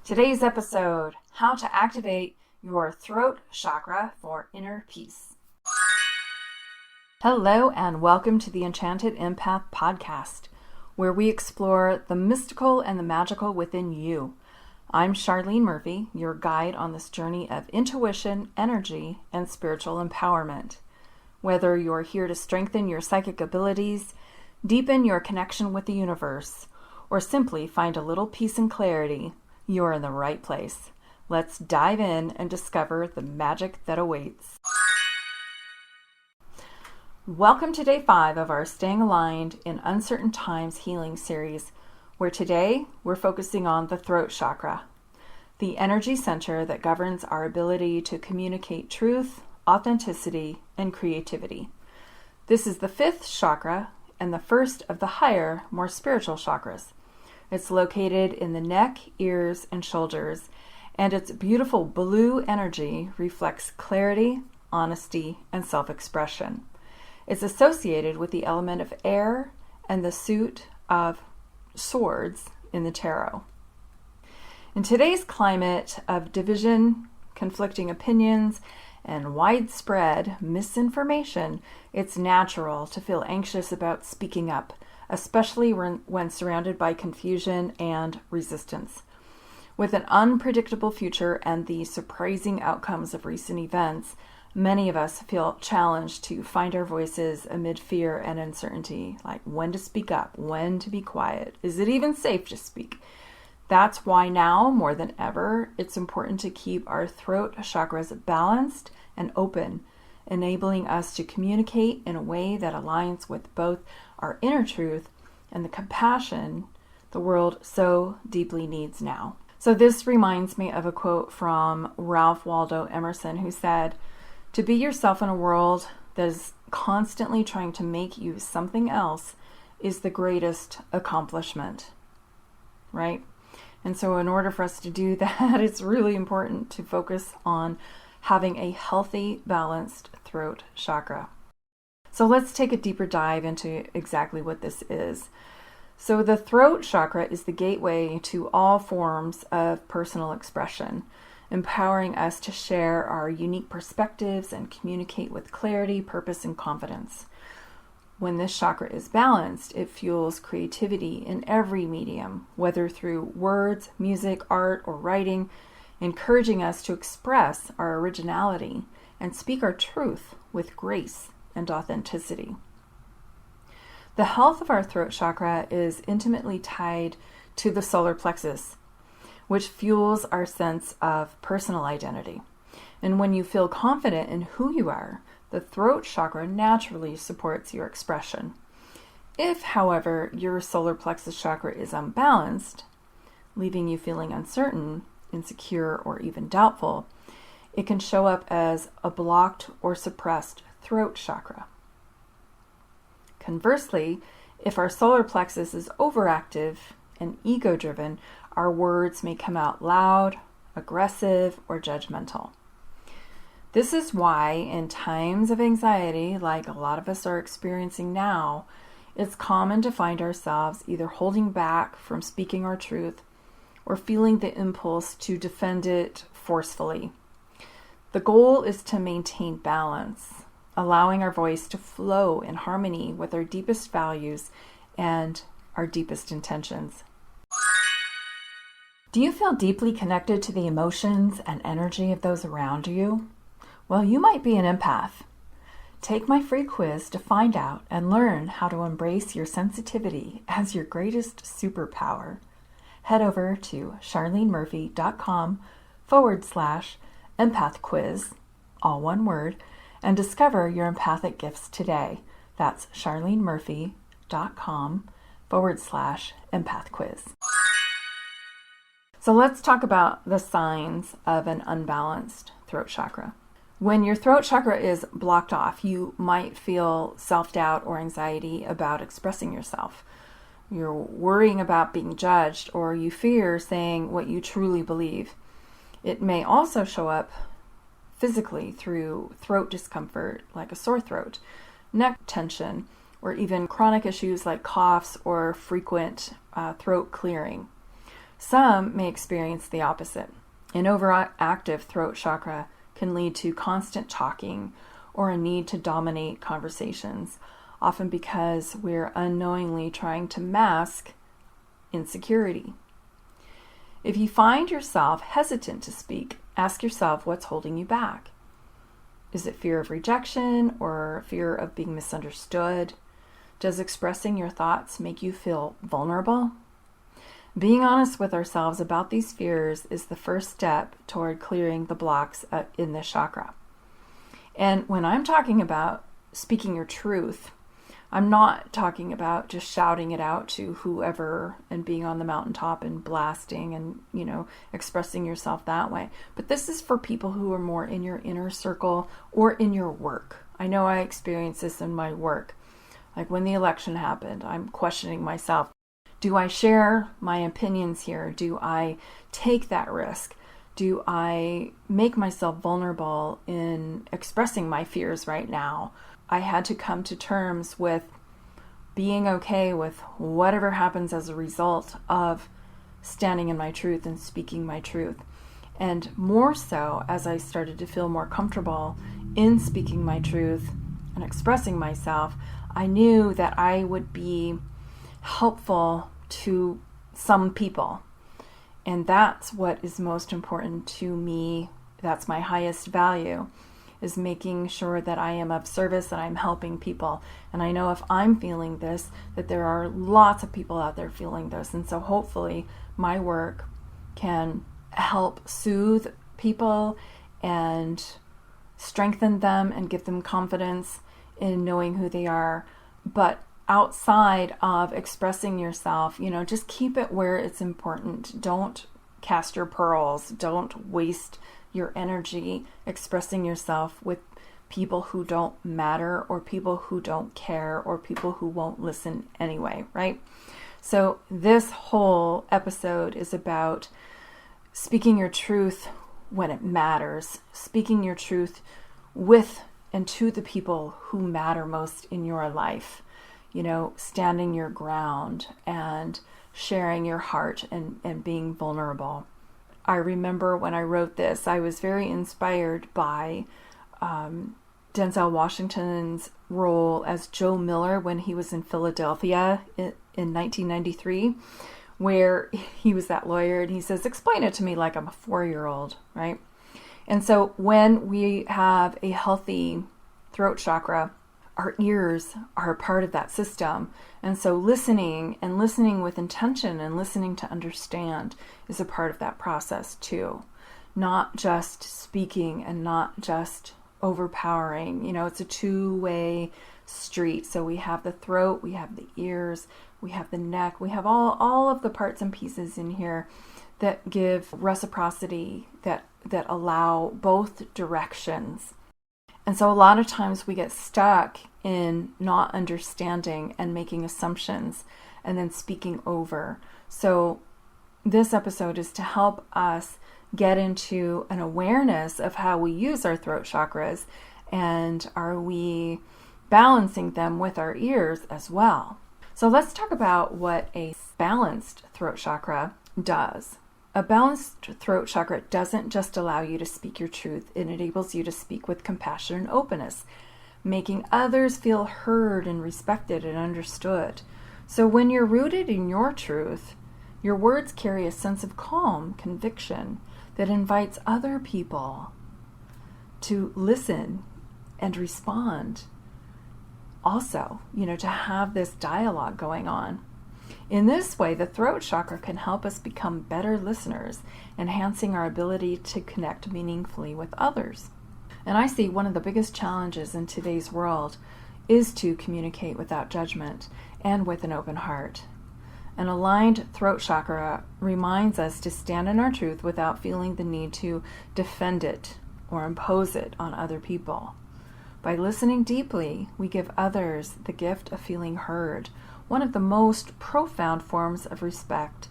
Today's episode, how to activate your throat chakra for inner peace. Hello and welcome to the Enchanted Empath podcast, where we explore the mystical and the magical within you. I'm Charlene Murphy, your guide on this journey of intuition, energy, and spiritual empowerment. Whether you're here to strengthen your psychic abilities, deepen your connection with the universe, or simply find a little peace and clarity, you're in the right place. Let's dive in and discover the magic that awaits. Welcome to day 5 of our Staying Aligned in Uncertain Times healing series, where today we're focusing on the throat chakra, the energy center that governs our ability to communicate truth, authenticity, and creativity. This is the 5th chakra and the first of the higher, more spiritual chakras. It's located in the neck, ears, and shoulders, and its beautiful blue energy reflects clarity, honesty, and self-expression. It's associated with the element of air and the suit of swords in the tarot. In today's climate of division, conflicting opinions, and widespread misinformation, it's natural to feel anxious about speaking up, especially when surrounded by confusion and resistance. With an unpredictable future and the surprising outcomes of recent events, many of us feel challenged to find our voices amid fear and uncertainty, like when to speak up, when to be quiet, is it even safe to speak? That's why now, more than ever, it's important to keep our throat chakras balanced and open, enabling us to communicate in a way that aligns with both our inner truth and the compassion the world so deeply needs now. So this reminds me of a quote from Ralph Waldo Emerson, who said, "To be yourself in a world that is constantly trying to make you something else is the greatest accomplishment." Right? And so in order for us to do that, it's really important to focus on having a healthy, balanced throat chakra. So let's take a deeper dive into exactly what this is. So the throat chakra is the gateway to all forms of personal expression, empowering us to share our unique perspectives and communicate with clarity, purpose, and confidence. When this chakra is balanced, it fuels creativity in every medium, whether through words, music, art, or writing, encouraging us to express our originality and speak our truth with grace and authenticity. The health of our throat chakra is intimately tied to the solar plexus, which fuels our sense of personal identity. And when you feel confident in who you are, the throat chakra naturally supports your expression. If, however, your solar plexus chakra is unbalanced, leaving you feeling uncertain, insecure, or even doubtful, it can show up as a blocked or suppressed throat chakra. Conversely, if our solar plexus is overactive and ego-driven, our words may come out loud, aggressive, or judgmental. This is why in times of anxiety, like a lot of us are experiencing now, it's common to find ourselves either holding back from speaking our truth or feeling the impulse to defend it forcefully. The goal is to maintain balance, allowing our voice to flow in harmony with our deepest values and our deepest intentions. Do you feel deeply connected to the emotions and energy of those around you? Well, you might be an empath. Take my free quiz to find out and learn how to embrace your sensitivity as your greatest superpower. Head over to charlenemurphy.com/empath quiz, all one word, and discover your empathic gifts today. That's charlenemurphy.com/empath quiz. So let's talk about the signs of an unbalanced throat chakra. When your throat chakra is blocked off, you might feel self-doubt or anxiety about expressing yourself. You're worrying about being judged, or you fear saying what you truly believe. It may also show up physically through throat discomfort, like a sore throat, neck tension, or even chronic issues like coughs or frequent throat clearing. Some may experience the opposite. An overactive throat chakra can lead to constant talking or a need to dominate conversations, often because we're unknowingly trying to mask insecurity. If you find yourself hesitant to speak, ask yourself what's holding you back. Is it fear of rejection or fear of being misunderstood? Does expressing your thoughts make you feel vulnerable? Being honest with ourselves about these fears is the first step toward clearing the blocks in this chakra. And when I'm talking about speaking your truth, I'm not talking about just shouting it out to whoever and being on the mountaintop and blasting and, expressing yourself that way. But this is for people who are more in your inner circle or in your work. I know I experience this in my work. Like when the election happened, I'm questioning myself. Do I share my opinions here? Do I take that risk? Do I make myself vulnerable in expressing my fears right now? I had to come to terms with being okay with whatever happens as a result of standing in my truth and speaking my truth. And more so, as I started to feel more comfortable in speaking my truth and expressing myself, I knew that I would be helpful to some people. And that's what is most important to me. That's my highest value, is making sure that I am of service, that I'm helping people. And I know if I'm feeling this, that there are lots of people out there feeling this. And so hopefully my work can help soothe people and strengthen them and give them confidence in knowing who they are. But outside of expressing yourself, just keep it where it's important. Don't cast your pearls. Don't waste your energy expressing yourself with people who don't matter or people who don't care or people who won't listen anyway, right? So this whole episode is about speaking your truth when it matters, speaking your truth with and to the people who matter most in your life, standing your ground and sharing your heart and being vulnerable. I remember when I wrote this, I was very inspired by Denzel Washington's role as Joe Miller when he was in Philadelphia in 1993, where he was that lawyer and he says, explain it to me like I'm a 4-year-old, right? And so when we have a healthy throat chakra, our ears are a part of that system. And so listening with intention and listening to understand is a part of that process too. Not just speaking and not just overpowering. It's a two-way street. So we have the throat, we have the ears, we have the neck, we have all of the parts and pieces in here that give reciprocity, that allow both directions. And so a lot of times we get stuck in not understanding and making assumptions and then speaking over. So this episode is to help us get into an awareness of how we use our throat chakras, and are we balancing them with our ears as well. So let's talk about what a balanced throat chakra does. A balanced throat chakra doesn't just allow you to speak your truth, it enables you to speak with compassion and openness, making others feel heard and respected and understood. So when you're rooted in your truth, your words carry a sense of calm, conviction that invites other people to listen and respond. Also, to have this dialogue going on. In this way, the throat chakra can help us become better listeners, enhancing our ability to connect meaningfully with others. And I see one of the biggest challenges in today's world is to communicate without judgment and with an open heart. An aligned throat chakra reminds us to stand in our truth without feeling the need to defend it or impose it on other people. By listening deeply, we give others the gift of feeling heard, one of the most profound forms of respect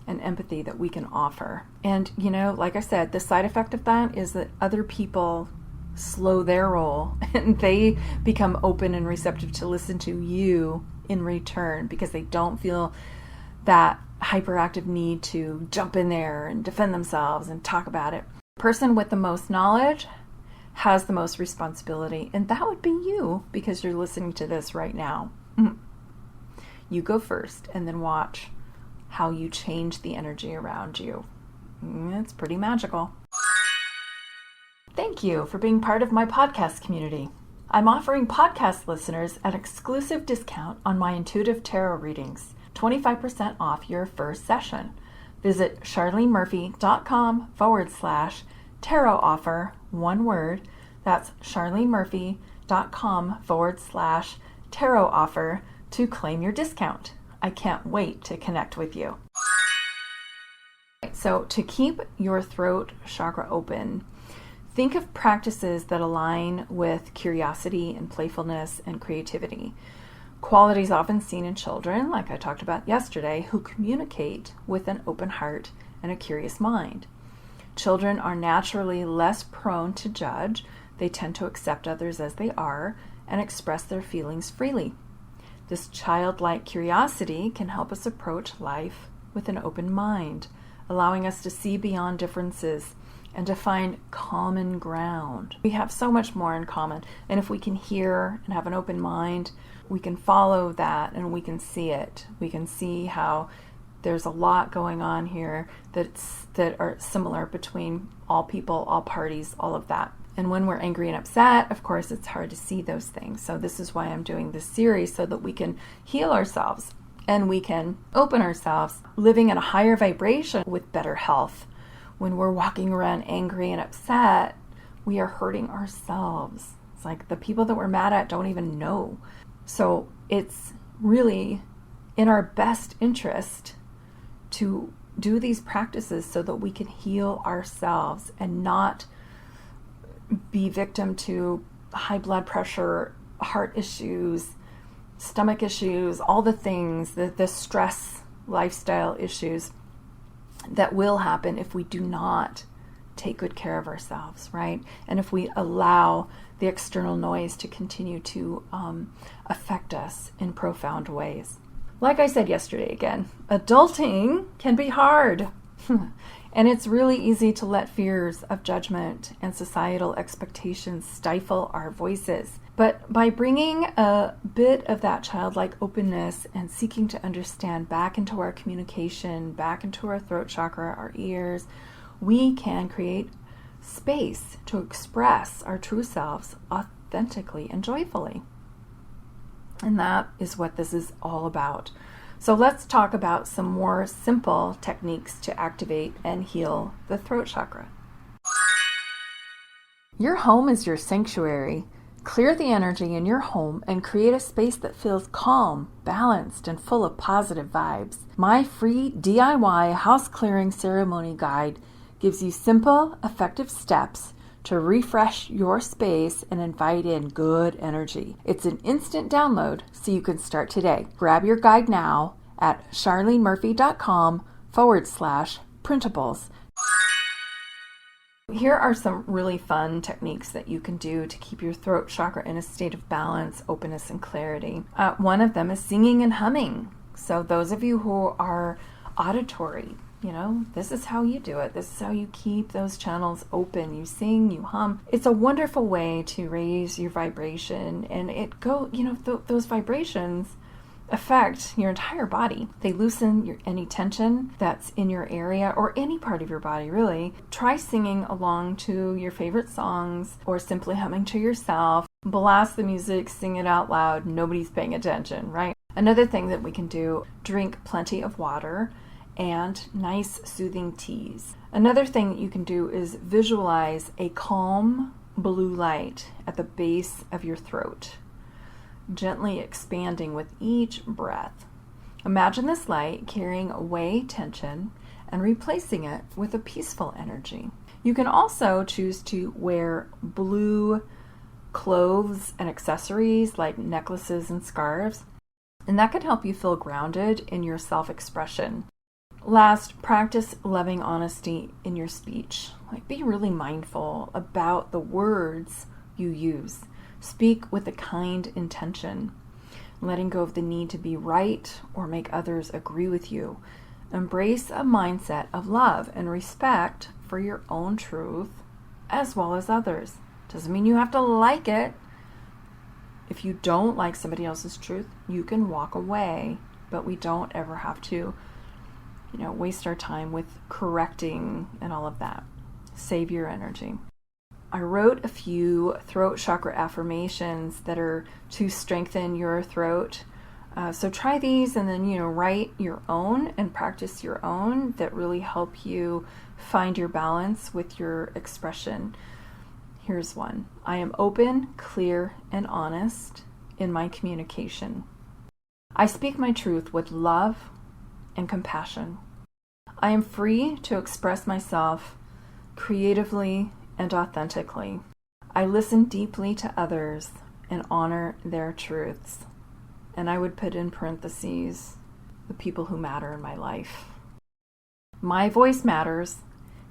and empathy that we can offer. And, like I said, the side effect of that is that other people slow their roll and they become open and receptive to listen to you in return because they don't feel that hyperactive need to jump in there and defend themselves and talk about it. The person with the most knowledge has the most responsibility, and that would be you, because you're listening to this right now. You go first and then watch how you change the energy around you. It's pretty magical. Thank you for being part of my podcast community. I'm offering podcast listeners an exclusive discount on my intuitive tarot readings, 25% off your first session. Visit charlenemurphy.com/tarot offer, one word. That's charlenemurphy.com/tarot offer to claim your discount. I can't wait to connect with you. So to keep your throat chakra open, think of practices that align with curiosity and playfulness and creativity. Qualities often seen in children, like I talked about yesterday, who communicate with an open heart and a curious mind. Children are naturally less prone to judge. They tend to accept others as they are and express their feelings freely. This childlike curiosity can help us approach life with an open mind, allowing us to see beyond differences and to find common ground. We have so much more in common, and if we can hear and have an open mind, we can follow that and we can see it. We can see how there's a lot going on here that are similar between all people, all parties, all of that. And when we're angry and upset, of course, it's hard to see those things. So this is why I'm doing this series, so that we can heal ourselves and we can open ourselves, living at a higher vibration with better health. When we're walking around angry and upset, we are hurting ourselves. It's like the people that we're mad at don't even know. So it's really in our best interest to do these practices so that we can heal ourselves and not be victim to high blood pressure, heart issues, stomach issues, all the things, the stress, lifestyle issues that will happen if we do not take good care of ourselves, right? And if we allow the external noise to continue to affect us in profound ways. Like I said yesterday again, adulting can be hard. And it's really easy to let fears of judgment and societal expectations stifle our voices. But by bringing a bit of that childlike openness and seeking to understand back into our communication, back into our throat chakra, our ears, we can create space to express our true selves authentically and joyfully. And that is what this is all about. So let's talk about some more simple techniques to activate and heal the throat chakra. Your home is your sanctuary. Clear the energy in your home and create a space that feels calm, balanced, and full of positive vibes. My free DIY house clearing ceremony guide gives you simple, effective steps to refresh your space and invite in good energy. It's an instant download, so you can start today. Grab your guide now at charlenemurphy.com/printables. Here are some really fun techniques that you can do to keep your throat chakra in a state of balance, openness, and clarity. One of them is singing and humming. So those of you who are auditory, this is how you do it. This is how you keep those channels open. You sing, you hum. It's a wonderful way to raise your vibration, and those vibrations affect your entire body. They loosen any tension that's in your area or any part of your body, really. Try singing along to your favorite songs or simply humming to yourself. Blast the music, sing it out loud. Nobody's paying attention, right? Another thing that we can do, drink plenty of water and nice soothing teas. Another thing that you can do is visualize a calm blue light at the base of your throat, gently expanding with each breath. Imagine this light carrying away tension and replacing it with a peaceful energy. You can also choose to wear blue clothes and accessories like necklaces and scarves, and that can help you feel grounded in your self-expression. Last, practice loving honesty in your speech. Be really mindful about the words you use. Speak with a kind intention, letting go of the need to be right or make others agree with you. Embrace a mindset of love and respect for your own truth as well as others. Doesn't mean you have to like it. If you don't like somebody else's truth, you can walk away, but we don't ever have to, waste our time with correcting and all of that. Save your energy. I wrote a few throat chakra affirmations that are to strengthen your throat. So try these and then, write your own and practice your own that really help you find your balance with your expression. Here's one. I am open, clear, and honest in my communication. I speak my truth with love and compassion. I am free to express myself creatively and authentically. I listen deeply to others and honor their truths. And I would put in parentheses the people who matter in my life. My voice matters,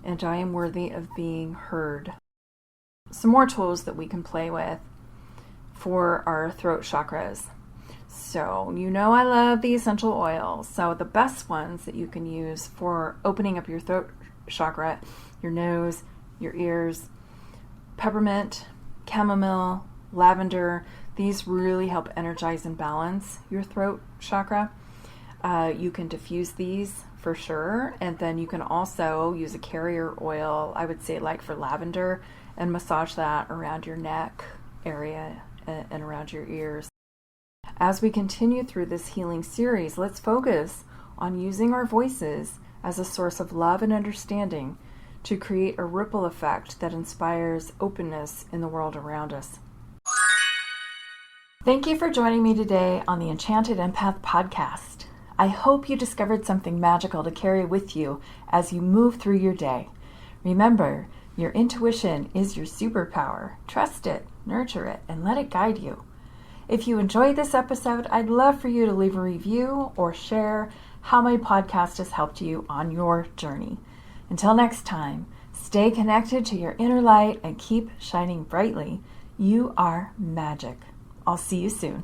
and I am worthy of being heard. Some more tools that we can play with for our throat chakras. So, I love the essential oils. So the best ones that you can use for opening up your throat chakra, your nose, your ears, peppermint, chamomile, lavender. These really help energize and balance your throat chakra. You can diffuse these for sure. And then you can also use a carrier oil, I would say like for lavender, and massage that around your neck area and around your ears. As we continue through this healing series, let's focus on using our voices as a source of love and understanding to create a ripple effect that inspires openness in the world around us. Thank you for joining me today on the Enchanted Empath podcast. I hope you discovered something magical to carry with you as you move through your day. Remember, your intuition is your superpower. Trust it, nurture it, and let it guide you. If you enjoyed this episode, I'd love for you to leave a review or share how my podcast has helped you on your journey. Until next time, stay connected to your inner light and keep shining brightly. You are magic. I'll see you soon.